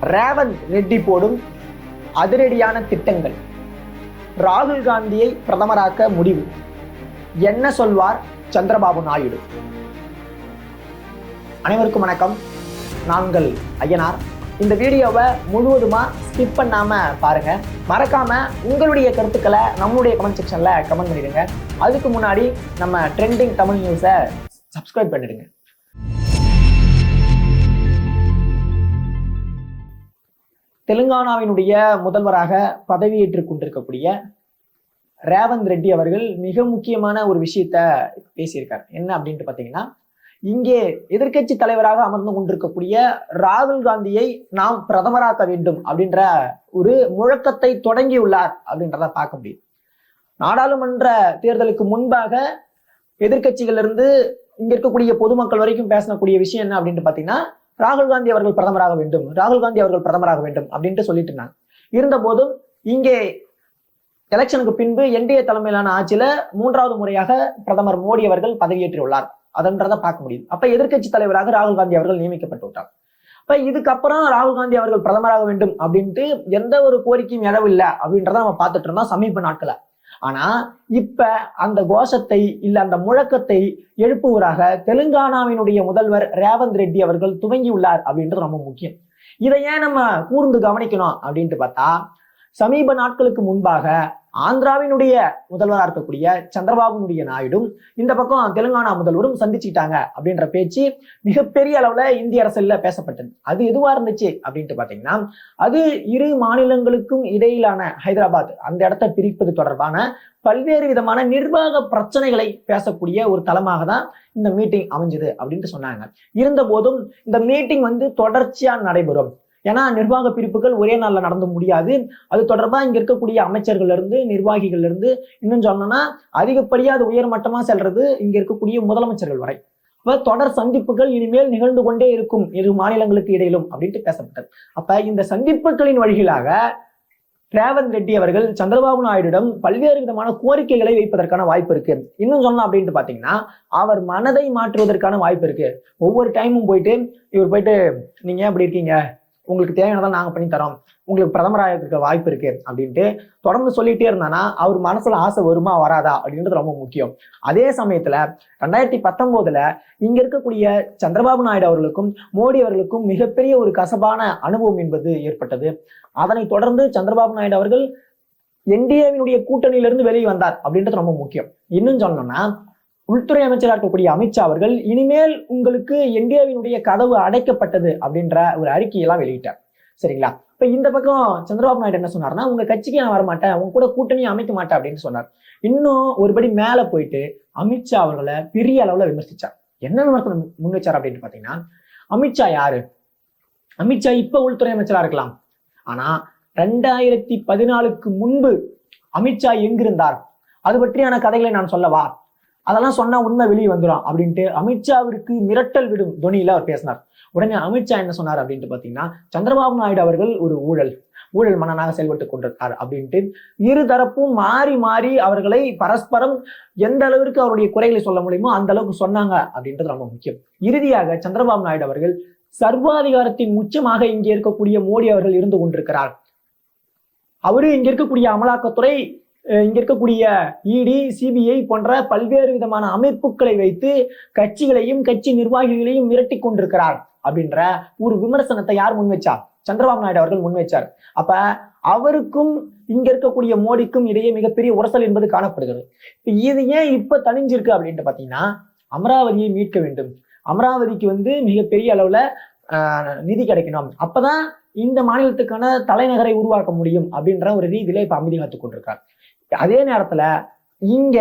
ரேவந்த் ரெட்டி போடும் அதிரடியான திட்டங்கள். ராகுல் காந்தியை பிரதமராக்க முடிவு. என்ன சொல்வார் சந்திரபாபு நாயுடு? அனைவருக்கும் வணக்கம். நாங்கள் ஐயனார். இந்த வீடியோவை முழுவதுமா ஸ்கிப் பண்ணாம பாருங்க. மறக்காம உங்களுடைய கருத்துக்களை நம்மளுடைய கமெண்ட் செக்ஷன்ல கமெண்ட் பண்ணிடுங்க. அதுக்கு முன்னாடி நம்ம ட்ரெண்டிங் தமிழ் நியூஸை சப்ஸ்கிரைப் பண்ணிடுங்க. தெலுங்கானாவினுடைய முதல்வராக பதவியேற்றுக் கொண்டிருக்கக்கூடிய ரேவந்த் ரெட்டி அவர்கள் மிக முக்கியமான ஒரு விஷயத்த பேசியிருக்கார். என்ன அப்படின்ட்டு பார்த்தீங்கன்னா, இங்கே எதிர்க்கட்சி தலைவராக அமர்ந்து கொண்டிருக்கக்கூடிய ராகுல் காந்தியை நாம் பிரதமராக்க வேண்டும் அப்படின்ற ஒரு முழக்கத்தை தொடங்கியுள்ளார் அப்படின்றத பார்க்க முடியும். நாடாளுமன்ற தேர்தலுக்கு முன்பாக எதிர்க்கட்சிகள் இருந்து இங்க இருக்கக்கூடிய பொதுமக்கள் வரைக்கும் பேசக்கூடிய விஷயம் என்ன அப்படின்ட்டு பார்த்தீங்கன்னா, ராகுல் காந்தி அவர்கள் பிரதமராக வேண்டும், ராகுல் காந்தி அவர்கள் பிரதமராக வேண்டும் அப்படின்ட்டு சொல்லிட்டு இருந்தாங்க. இருந்த போதும் இங்கே எலெக்ஷனுக்கு பின்பு என்டிஏ தலைமையிலான ஆட்சியில 3வது முறையாக பிரதமர் மோடி அவர்கள் பதவியேற்றுள்ளார். அதன்றதை பார்க்க முடியும். அப்ப எதிர்க்கட்சி தலைவராக ராகுல் காந்தி அவர்கள் நியமிக்கப்பட்டு விட்டார். அப்ப இதுக்கப்புறம் ராகுல் காந்தி அவர்கள் பிரதமராக வேண்டும் அப்படின்ட்டு எந்த ஒரு கோரிக்கையும் எழவில்லை அப்படின்றத நம்ம பார்த்துட்டு இருந்தோம் சமீப நாட்கள. ஆனா இப்ப அந்த கோஷத்தை இல்ல அந்த முழக்கத்தை எழுப்புவராக தெலுங்கானாவினுடைய முதல்வர் ரேவந்த் ரெட்டி அவர்கள் துவங்கியுள்ளார் அப்படின்றது ரொம்ப முக்கியம். இதை ஏன் நம்ம கூர்ந்து கவனிக்கணும் அப்படின்ட்டு பார்த்தா, சமீப நாட்களுக்கு முன்பாக ஆந்திராவினுடைய முதல்வராக இருக்கக்கூடிய சந்திரபாபு நாயுடும் இந்த பக்கம் தெலுங்கானா முதல்வரும் சந்திச்சுட்டாங்க அப்படின்ற பேச்சு மிகப்பெரிய அளவுல இந்திய அரசியல்ல பேசப்பட்டது. அது எதுவா இருந்துச்சு அப்படின்ட்டு பாத்தீங்கன்னா, அது இரு மாநிலங்களுக்கும் இடையிலான ஹைதராபாத் அந்த இடத்தை பிரிப்பது தொடர்பான பல்வேறு விதமான நிர்வாக பிரச்சனைகளை பேசக்கூடிய ஒரு தளமாக தான் இந்த மீட்டிங் அமைஞ்சது அப்படின்ட்டு சொன்னாங்க. இருந்த போதும் இந்த மீட்டிங் தொடர்ச்சியா நடைபெறும். ஏன்னா நிர்வாக பிரிப்புகள் ஒரே நாள்ல நடந்து முடியாது. அது தொடர்பா இங்க இருக்கக்கூடிய அமைச்சர்கள் இருந்து நிர்வாகிகள் இருந்து இன்னும் சொன்னோம்னா அதிகப்படியா அது உயர்மட்டமா செல்றது இங்க இருக்கக்கூடிய முதலமைச்சர்கள் வரை. அப்ப தொடர் சந்திப்புகள் இனிமேல் நிகழ்ந்து கொண்டே இருக்கும் இரு மாநிலங்களுக்கு இடையிலும் அப்படின்ட்டு பேசப்பட்டது. அப்ப இந்த சந்திப்புகளின் வழிகளாக ரேவந்த் ரெட்டி அவர்கள் சந்திரபாபு நாயுடிடம் பல்வேறு விதமான கோரிக்கைகளை வைப்பதற்கான வாய்ப்பு இருக்கு. இன்னும் சொல்லலாம் அப்படின்ட்டு பாத்தீங்கன்னா, அவர் மனதை மாற்றுவதற்கான வாய்ப்பு இருக்கு. ஒவ்வொரு டைமும் இவர் போயிட்டு நீங்க ஏன் அப்படி இருக்கீங்க, உங்களுக்கு தேவையானதான் நாங்க பண்ணி தரோம், உங்களுக்கு பிரதமராக இருக்க வாய்ப்பு இருக்கு அப்படின்ட்டு தொடர்ந்து சொல்லிட்டே இருந்தானா அவர் மனசுல ஆசை வருமா வராதா அப்படின்றது ரொம்ப முக்கியம். அதே சமயத்துல 2019 இங்க இருக்கக்கூடிய சந்திரபாபு நாயுடு அவர்களுக்கும் மோடி அவர்களுக்கும் மிகப்பெரிய ஒரு கசப்பான அனுபவம் என்பது ஏற்பட்டது. அதனை தொடர்ந்து சந்திரபாபு நாயுடு அவர்கள் என்டிஏவினுடைய கூட்டணியிலிருந்து வெளியே வந்தார் அப்படின்றது ரொம்ப முக்கியம். இன்னும் சொல்லணும்னா, உள்துறை அமைச்சராக இருக்கக்கூடிய அமித்ஷா அவர்கள் இனிமேல் உங்களுக்கு என்டிஏவினுடைய கதவு அடைக்கப்பட்டது அப்படின்ற ஒரு அறிக்கையெல்லாம் வெளியிட்டார். சரிங்களா? இப்ப இந்த பக்கம் சந்திரபாபு நாயுடு என்ன சொன்னார்னா, உங்க கட்சிக்கு நான் வரமாட்டேன், உங்க கூட கூட்டணியை அமைக்க மாட்டேன் அப்படின்னு சொன்னார். இன்னும் ஒருபடி மேல போயிட்டு அமித்ஷா அவர்களை பெரிய அளவுல விமர்சிச்சார். என்ன விமர்சனம் முன் வச்சார் அப்படின்னு பாத்தீங்கன்னா, அமித்ஷா யாரு? அமித்ஷா இப்ப உள்துறை அமைச்சரா இருக்கலாம், ஆனா 2014க்கு முன்பு அமித்ஷா எங்கிருந்தார், அது பற்றியான கதைகளை நான் சொல்லவா, அதெல்லாம் சொன்னா உண்மை வெளியே வந்துடும் அப்படின்ட்டு அமித்ஷாவிற்கு மிரட்டல் விடும் துணியில அவர் பேசினார். உடனே அமித்ஷா என்ன சொன்னார் அப்படின்ட்டு பாத்தீங்கன்னா, சந்திரபாபு நாயுடு அவர்கள் ஒரு ஊழல் மன்னனாக செயல்பட்டு கொண்டிருக்கார் அப்படின்ட்டு இரு தரப்பும் மாறி மாறி அவர்களை பரஸ்பரம் எந்த அளவிற்கு அவருடைய குறைகளை சொல்ல முடியுமோ அந்த அளவுக்கு சொன்னாங்க அப்படின்றது ரொம்ப முக்கியம். இறுதியாக சந்திரபாபு நாயுடு அவர்கள் சர்வாதிகாரத்தின் உச்சமாக இங்கே இருக்கக்கூடிய மோடி அவர்கள் இருந்து கொண்டிருக்கிறார், அவரு இங்க இருக்கக்கூடிய அமலாக்கத்துறை, இங்க இருக்கக்கூடிய இடி, சிபிஐ போன்ற பல்வேறு விதமான அமைப்புகளை வைத்து கட்சிகளையும் கட்சி நிர்வாகிகளையும் மிரட்டி கொண்டிருக்கிறார் அப்படின்ற ஒரு விமர்சனத்தை யார் முன்வைச்சா? சந்திரபாபு நாயுடு அவர்கள் முன்வைச்சார். அப்ப அவருக்கும் இங்க இருக்கக்கூடிய மோடிக்கும் இடையே மிகப்பெரிய உரசல் என்பது காணப்படுகிறது. இது ஏன் இப்ப தணிஞ்சிருக்கு அப்படின்ட்டு பாத்தீங்கன்னா, அமராவதியை மீட்க வேண்டும், அமராவதிக்கு மிகப்பெரிய அளவுல நிதி கிடைக்கணும், அப்பதான் இந்த மாநிலத்துக்கான தலைநகரை உருவாக்க முடியும் அப்படின்ற ஒரு ரீதியில இப்ப அமைதி காத்துக் கொண்டிருக்கார். அதே நேரத்துல இங்க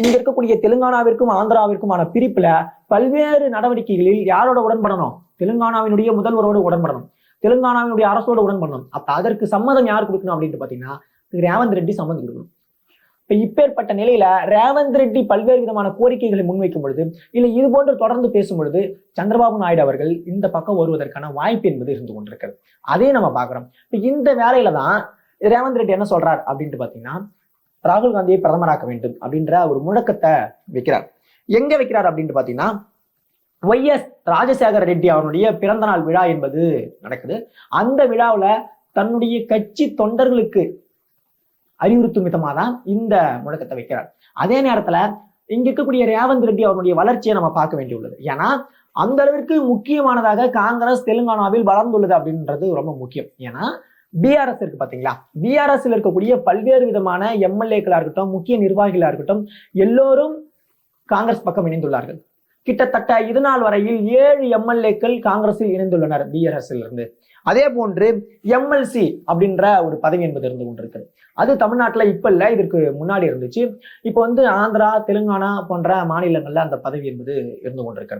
இருக்கக்கூடிய தெலுங்கானாவிற்கும் ஆந்திராவிற்குமான பிரிப்புல பல்வேறு நடவடிக்கைகளில் யாரோட உடன்படணும்? தெலுங்கானாவினுடைய முதல்வரோடு உடன்படணும், தெலுங்கானாவினுடைய அரசோட உடன்படணும். அப்ப அதற்கு சம்மதம் யார் கொடுக்கணும் அப்படின்ட்டு பாத்தீங்கன்னா, ரேவந்த் ரெட்டி சம்மதம் கொடுக்கணும். இப்பேற்பட்ட நிலையில ரேவந்த் ரெட்டி பல்வேறு விதமான கோரிக்கைகளை முன்வைக்கும் பொழுது, இல்ல இது போன்று தொடர்ந்து பேசும் பொழுது சந்திரபாபு நாயுடு அவர்கள் இந்த பக்கம் வருவதற்கான வாய்ப்பு என்பது இருந்து கொண்டிருக்கிறது. அதே நம்ம பாக்குறோம். இந்த வேலையில தான் ரேவந்த் ரெட்டி என்ன சொல்றார் அப்படின்ட்டு பாத்தீங்கன்னா, ராகுல் காந்தியை பிரதமராக்க வேண்டும் அப்படின்ற ஒரு முழக்கத்தை வைக்கிறார். எங்க வைக்கிறார் அப்படின்ட்டு பாத்தீங்கன்னா, ஒய்.எஸ். ராஜசேகர ரெட்டி அவருடைய பிறந்த நாள் விழா என்பது நடக்குது. அந்த விழாவில் தன்னுடைய கட்சி தொண்டர்களுக்கு அறிவுறுத்தும் விதமாக தான் இந்த முழக்கத்தை வைக்கிறார். அதே நேரத்துல இங்க இருக்கக்கூடிய ரேவந்த் ரெட்டி அவருடைய வளர்ச்சியை நம்ம பார்க்க வேண்டியுள்ளது. ஏன்னா அந்த அளவிற்கு முக்கியமானதாக காங்கிரஸ் தெலுங்கானாவில் வளர்ந்துள்ளது அப்படின்றது ரொம்ப முக்கியம். ஏன்னா பிஆர்எஸ் இருக்கு பாத்தீங்களா, பிஆர்எஸ்ல இருக்கக்கூடிய பல்வேறு விதமான எம்எல்ஏக்களா இருக்கட்டும், முக்கிய நிர்வாகிகளா இருக்கட்டும், எல்லோரும் காங்கிரஸ் பக்கம் இணைந்துள்ளார்கள். கிட்டத்தட்ட இது நாள் வரையில் 7 எம்எல்ஏக்கள் காங்கிரஸில் இணைந்துள்ளனர் பிஆர்எஸ்ல இருந்து. அதே போன்று எம்எல்சி அப்படின்ற ஒரு பதவி என்பது இருந்து கொண்டிருக்கு. அது தமிழ்நாட்டுல இப்ப இல்ல, இதற்கு முன்னாடி இருந்துச்சு. இப்போ ஆந்திரா, தெலுங்கானா போன்ற மாநிலங்கள்ல அந்த பதவி என்பது இருந்து கொண்டிருக்கு.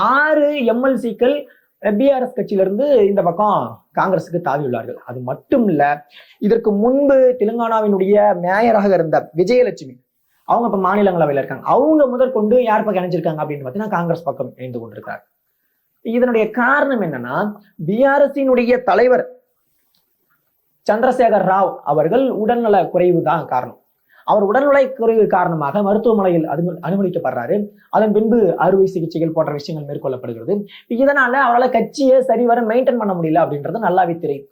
6 எம்எல்சிக்கள் பிஆர்எஸ் கட்சியிலிருந்து இந்த பக்கம் காங்கிரஸுக்கு தாவியுள்ளார்கள். அது மட்டும் இல்ல, இதற்கு முன்பு தெலுங்கானாவினுடைய மேயராக இருந்த விஜயலட்சுமி அவங்க இப்ப மாநிலங்களவையில் இருக்காங்க. அவங்க முதற்கொண்டு யார் பக்கம் இணைஞ்சிருக்காங்க அப்படின்னு பாத்தீங்கன்னா காங்கிரஸ் பக்கம் இணைந்து கொண்டிருக்காங்க. இதனுடைய காரணம் என்னன்னா, பிஆர்எஸ்னுடைய தலைவர் சந்திரசேகர் ராவ் அவர்கள் உடல்நல குறைவு தான் காரணம். அவர் உடல்நல குறைவு காரணமாக மருத்துவமனையில் அனுமதிக்கப்படுறாரு. அதன் பின்பு அறுவை சிகிச்சைகள் போன்ற விஷயங்கள் மேற்கொள்ளப்படுகிறது. இதனால அவரால் கட்சியை சரிவர மெயின்டைன் பண்ண முடியல அப்படின்றது நல்லாவே தெரியும்.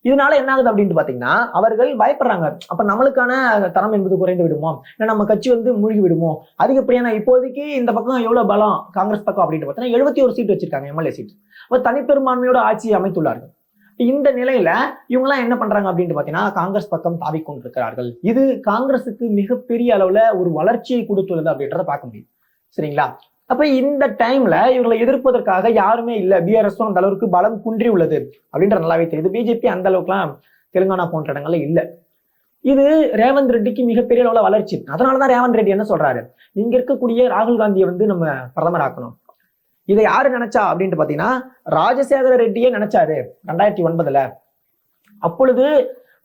இதனால என்ன ஆகுது அப்படின்னு பாத்தீங்கன்னா, அவர்கள் பயப்படுறாங்க. அப்ப நம்மளுக்கான தரம் என்பது குறைந்து விடுமோ, இல்லை நம்ம கட்சி மூழ்கி விடுமோ, அதிகப்படியான இப்போதைக்கு இந்த பக்கம் எவ்வளவு பலம் காங்கிரஸ் பக்கம் அப்படின்னு பார்த்தீங்கன்னா 71 சீட் வச்சிருக்காங்க, எம்எல்ஏ சீட். அப்ப தனிப்பெரும்பான்மையோட ஆட்சியை அமைத்துள்ளார்கள். இந்த நிலையில இவங்க எல்லாம் என்ன பண்றாங்க அப்படின்னு பாத்தீங்கன்னா காங்கிரஸ் பக்கம் தாவி கொண்டிருக்கிறார்கள். இது காங்கிரஸுக்கு மிகப்பெரிய அளவுல ஒரு வளர்ச்சியை கொடுத்துள்ளது அப்படின்றத பார்க்க முடியும். சரிங்களா? அப்ப இந்த டைம்ல இவங்களை எதிர்ப்பதற்காக யாருமே இல்ல. பிஆர்எஸ் அந்த அளவுக்கு பலம் குன்றி உள்ளது அப்படின்ற நல்லாவே தெரியுது. பிஜேபி அந்த அளவுக்குலாம் தெலுங்கானா போன்ற இடங்கள்ல இல்ல. இது ரேவந்த் ரெட்டிக்கு மிகப்பெரிய அளவுல வளர்ச்சி. அதனாலதான் ரேவந்த் ரெட்டி என்ன சொல்றாரு, இங்க இருக்கக்கூடிய ராகுல் காந்தியை நம்ம பிரதமர் ஆக்கணும். இதை யாரு நினைச்சா அப்படின்ட்டு பாத்தீங்கன்னா ராஜசேகர ரெட்டியே நினைச்சாரு 2009. அப்பொழுது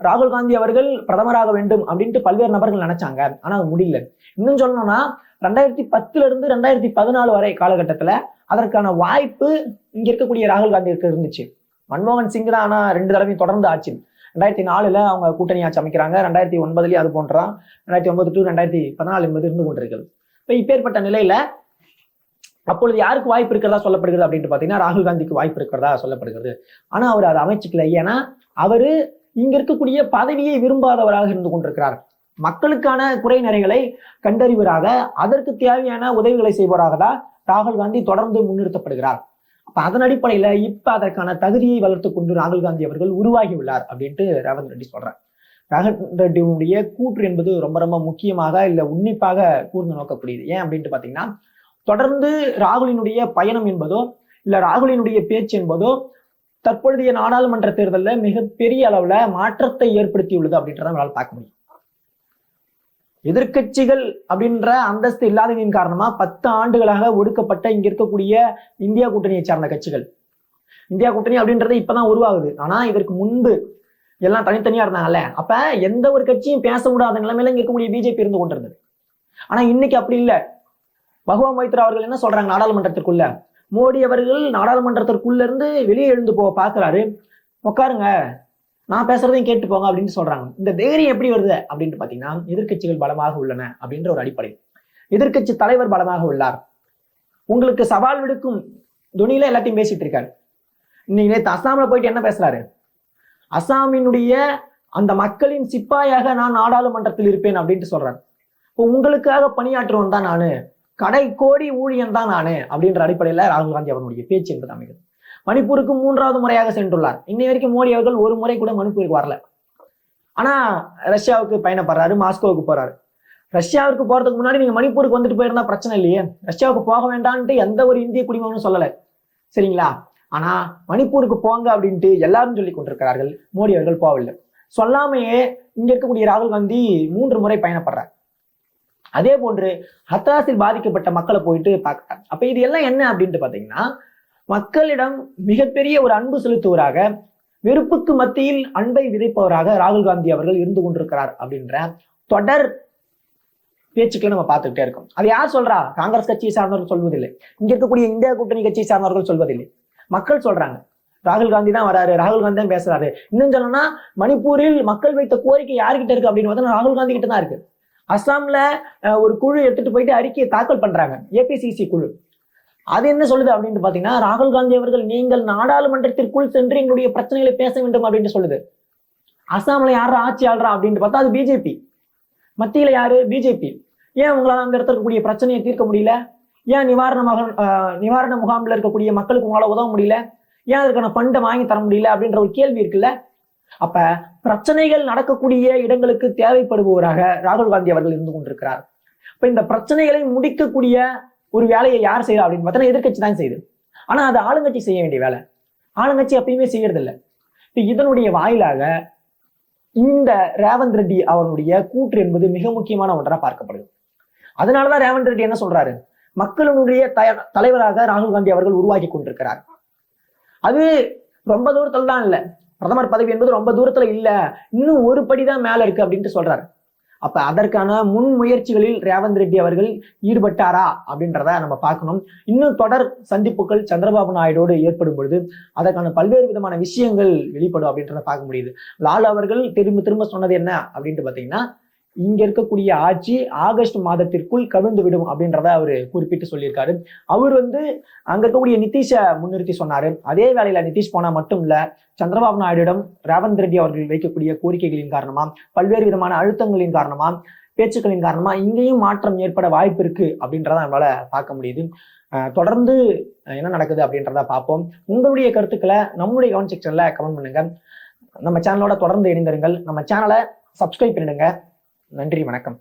ராகுல் காந்தி அவர்கள் பிரதமராக வேண்டும் அப்படின்ட்டு பல்வேறு நபர்கள் நினைச்சாங்க. ஆனா அது முடியல. இன்னும் சொல்லணும்னா 2010 இருந்து 2014 வரை காலகட்டத்துல அதற்கான வாய்ப்பு இங்க இருக்கக்கூடிய ராகுல் காந்திக்கு இருந்துச்சு. மன்மோகன் சிங் தான் ஆனா 2 தடவையும் தொடர்ந்து ஆட்சி. 2004 அவங்க கூட்டணி ஆட்சி அமைக்கிறாங்க. 2009 அது போன்றதான் 2009 to 2014 என்பது இருந்து கொண்டிருக்கிறது. இப்ப இப்பேற்பட்ட நிலையில அப்பொழுது யாருக்கு வாய்ப்பு இருக்கிறதா சொல்லப்படுகிறது அப்படின்ட்டு பாத்தீங்கன்னா ராகுல் காந்திக்கு வாய்ப்பு இருக்கிறதா சொல்லப்படுகிறது. ஆனா அவர் அதை அமைச்சுக்கல. ஏன்னா அவரு இங்க இருக்கக்கூடிய பதவியை விரும்பாதவராக இருந்து கொண்டிருக்கிறார். மக்களுக்கான குறை நிறைகளை கண்டறிவராக, அதற்கு தேவையான உதவிகளை செய்வராக தான் ராகுல் காந்தி தொடர்ந்து முன்னிறுத்தப்படுகிறார். அப்ப அதன் அடிப்படையில இப்ப அதற்கான தகுதியை வளர்த்து கொண்டு ராகுல் காந்தி அவர்கள் உருவாகி உள்ளார் அப்படின்ட்டு ரேவந்த் ரெட்டி சொல்றார். ரேவந்த் ரெட்டியுடைய கூற்று என்பது ரொம்ப ரொம்ப முக்கியமாக இல்ல உன்னிப்பாக கூர்ந்து நோக்கக்கூடியது. ஏன் அப்படின்ட்டு பாத்தீங்கன்னா, தொடர்ந்து ராகுலினுடைய பயணம் என்பதோ இல்ல ராகுலினுடைய பேச்சு என்பதோ தற்பொழுதைய நாடாளுமன்ற தேர்தலில் மிகப்பெரிய அளவுல மாற்றத்தை ஏற்படுத்தியுள்ளது அப்படின்றத நம்மளால பார்க்க முடியும். எதிர்கட்சிகள் அப்படின்ற அந்தஸ்து இல்லாததின் காரணமா 10 ஆண்டுகளாக ஒடுக்கப்பட்ட இங்க இருக்கக்கூடிய இந்தியா கூட்டணியை சார்ந்த கட்சிகள், இந்தியா கூட்டணி அப்படின்றது இப்பதான் உருவாகுது. ஆனா இதற்கு முன்பு எல்லாம் தனித்தனியா இருந்தாங்கல்ல, அப்ப எந்த ஒரு கட்சியும் பேச முடியாத நிலைமையில இங்க இருக்கக்கூடிய பிஜேபி இருந்து கொண்டிருந்தது. ஆனா இன்னைக்கு அப்படி இல்லை. பகவான் மைத்ரா அவர்கள் என்ன சொல்றாங்க, நாடாளுமன்றத்திற்குள்ள மோடி அவர்கள் நாடாளுமன்றத்திற்குள்ள இருந்து வெளியே எழுந்து பாக்குறாரு, உட்காருங்க நான் பேசுறதையும் கேட்டு போங்க அப்படின்னு சொல்றாங்க. இந்த தைரியம் எப்படி வருது அப்படின்ட்டு பாத்தீங்கன்னா எதிர்கட்சிகள் பலமாக உள்ளன அப்படின்ற ஒரு அடிப்படை. எதிர்கட்சி தலைவர் பலமாக உள்ளார். உங்களுக்கு சவால் விடுக்கும் துணியில எல்லாத்தையும் பேசிட்டு இருக்காரு. இன்னைக்கு நேற்று அஸ்ஸாம்ல போயிட்டு என்ன பேசுறாரு, அஸ்ஸாமினுடைய அந்த மக்களின் சிப்பாயாக நான் நாடாளுமன்றத்தில் இருப்பேன் அப்படின்ட்டு சொல்றாரு. இப்போ உங்களுக்காக பணியாற்றுவன் தான் நானு, கடை கோடி ஊழியன் தான் நானு அப்படின்ற அடிப்படையில ராகுல் காந்தி அவருடைய பேச்சு என்பது அமைகிறது. மணிப்பூருக்கு 3வது முறையாக சென்றுள்ளார். இன்னை வரைக்கும் மோடி அவர்கள் ஒரு முறை கூட மணிப்பூருக்கு வரல. ஆனா ரஷ்யாவுக்கு பயணப்படுறாரு, மாஸ்கோவுக்கு போறாரு. ரஷ்யாவுக்கு போறதுக்கு முன்னாடி நீங்க மணிப்பூருக்கு வந்துட்டு போயிருந்தா பிரச்சனை இல்லையே, ரஷ்யாவுக்கு போக வேண்டான்ட்டு எந்த ஒரு இந்திய குடிமகனும் சொல்லல, சரிங்களா? ஆனா மணிப்பூருக்கு போங்க அப்படின்ட்டு எல்லாரும் சொல்லி கொண்டிருக்கிறார்கள். மோடி அவர்கள் போகவில்லை. சொல்லாமையே இங்க இருக்கக்கூடிய ராகுல் காந்தி 3 முறை பயணப்படுறார். அதே போன்று ஹத்ராஸில் பாதிக்கப்பட்ட மக்களை போயிட்டு பார்க்கிறார். அப்ப இது எல்லாம் என்ன அப்படின்ட்டு பாத்தீங்கன்னா, மக்களிடம் மிகப்பெரிய ஒரு அன்பு செலுத்துவராக, வெறுப்புக்கு மத்தியில் அன்பை விதைப்பவராக ராகுல் காந்தி அவர்கள் இருந்து கொண்டிருக்கிறார் அப்படின்ற தொடர் பேச்சுக்களை நம்ம பார்த்துக்கிட்டே இருக்கோம். அது யார் சொல்றா? காங்கிரஸ் கட்சியை சார்ந்தவர்கள் சொல்வதில்லை, இங்க இருக்கக்கூடிய இந்தியா கூட்டணி கட்சியை சார்ந்தவர்கள் சொல்வதில்லை, மக்கள் சொல்றாங்க. ராகுல் காந்தி தான் வராரு, ராகுல் காந்தி தான் பேசுறாரு. இன்னும் சொல்லணும்னா மணிப்பூரில் மக்கள் வைத்த கோரிக்கை யாருக்கிட்ட இருக்கு அப்படின்னு பார்த்தா ராகுல் காந்தி கிட்ட தான் இருக்கு. அஸ்ஸாம்ல ஒரு குழு எடுத்துட்டு போயிட்டு அறிக்கையை தாக்கல் பண்றாங்க, ஏபிசிசி குழு. அது என்ன சொல்லுது அப்படின்னு பாத்தீங்கன்னா, ராகுல் காந்தி அவர்கள் நீங்கள் நாடாளுமன்றத்திற்குள் சென்று எங்களுடைய பிரச்சனைகளை பேச வேண்டும் அப்படின்னு சொல்லுது. அசாம்ல யாரா ஆட்சி ஆள்றா அப்படின்னு பார்த்தா அது பிஜேபி. மத்தியில யாரு? பிஜேபி. ஏன் உங்களால அந்த இடத்துல இருக்கக்கூடிய பிரச்சனையை தீர்க்க முடியல? ஏன் நிவாரண முகாம்ல இருக்கக்கூடிய மக்களுக்கு உங்களால உதவ முடியல? ஏன் அதற்கான ஃபண்டை வாங்கி தர முடியல அப்படின்ற ஒரு கேள்வி இருக்குல்ல. அப்ப பிரச்சனைகள் நடக்கக்கூடிய இடங்களுக்கு தேவைப்படுபவராக ராகுல் காந்தி அவர்கள் இருந்து கொண்டிருக்கிறார். இப்ப இந்த பிரச்சனைகளை முடிக்கக்கூடிய ஒரு வேலையை யார் செய்யறா அப்படின்னு பார்த்தா எதிர்கட்சி தான் செய்யுது. ஆனா அது ஆளுங்கட்சி செய்ய வேண்டிய வேலை. ஆளுங்கட்சி எப்பயுமே செய்யறது இல்லை. இப்ப இதனுடைய வாயிலாக இந்த ரேவந்த் ரெட்டி அவருடைய கூற்று என்பது மிக முக்கியமான ஒன்றா பார்க்கப்படுது. அதனாலதான் ரேவந்த் ரெட்டி என்ன சொல்றாரு, மக்களுடைய தலைவராக ராகுல் காந்தி அவர்கள் உருவாக்கி கொண்டிருக்கிறார். அது ரொம்ப தூரத்துல தான் இல்ல, பிரதமர் பதவி என்பது ரொம்ப தூரத்துல இல்ல, இன்னும் ஒரு படிதான் மேல இருக்கு அப்படின்ட்டு சொல்றாரு. அப்ப அதற்கான முன் முயற்சிகளில் ரேவந்த் ரெட்டி அவர்கள் ஈடுபட்டாரா அப்படின்றத நம்ம பார்க்கணும். இன்னும் தொடர் சந்திப்புகள் சந்திரபாபு நாயுடோடு ஏற்படும் பொழுது அதற்கான பல்வேறு விதமான விஷயங்கள் வெளிப்படும் அப்படின்றத பார்க்க முடியுது. லால் அவர்கள் திரும்ப திரும்ப சொன்னது என்ன அப்படின்ட்டு பாத்தீங்கன்னா, இங்க இருக்கக்கூடிய ஆட்சி ஆகஸ்ட் மாதத்திற்குள் கவிழ்ந்து விடும் அப்படின்றத அவரு குறிப்பிட்டு சொல்லியிருக்காரு. அவர் அங்க இருக்கக்கூடிய நிதிஷை முன்னிறுத்தி சொன்னாரு. அதே வேளையில நிதிஷ் போனா மட்டும் இல்ல, சந்திரபாபு நாயுடிடம் ரேவந்த் ரெட்டி அவர்கள் வைக்கக்கூடிய கோரிக்கைகளின் காரணமா, பல்வேறு விதமான அழுத்தங்களின் காரணமா, பேச்சுக்களின் காரணமா இங்கேயும் மாற்றம் ஏற்பட வாய்ப்பு இருக்கு அப்படின்றத நம்மளால பார்க்க முடியுது. தொடர்ந்து என்ன நடக்குது அப்படின்றத பார்ப்போம். உங்களுடைய கருத்துக்களை நம்முடைய கமெண்ட் செக்ஷன்ல கமெண்ட் பண்ணுங்க. நம்ம சேனலோட தொடர்ந்து இணைந்திருங்கள். நம்ம சேனலை சப்ஸ்கிரைப் பண்ணிடுங்க. நன்றி, வணக்கம்.